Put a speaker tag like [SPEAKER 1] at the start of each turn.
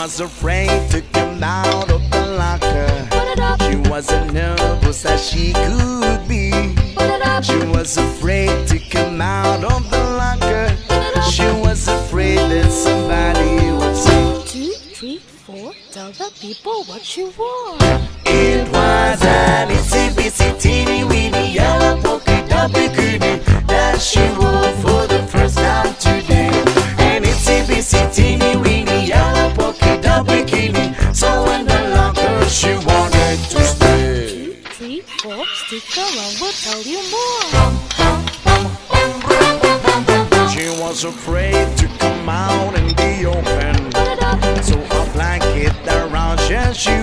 [SPEAKER 1] was afraid to come out of the locker. She wasn't nervous as she could be. She was afraid to come out of the locker. She was afraid that somebody would say,
[SPEAKER 2] 2, 3, 4, tell the people what you want.
[SPEAKER 1] it was an itsy bitsy teeny weeny yellow polka dot bikini that she wore for the first time today. An itsy bitsy teeny weeny yellow polka dot bikini, so in the locker she wanted to stay.
[SPEAKER 2] 2, 3, 4, stick around, we'll tell you more.
[SPEAKER 1] She was afraid to come out in the open, so a blanket around her she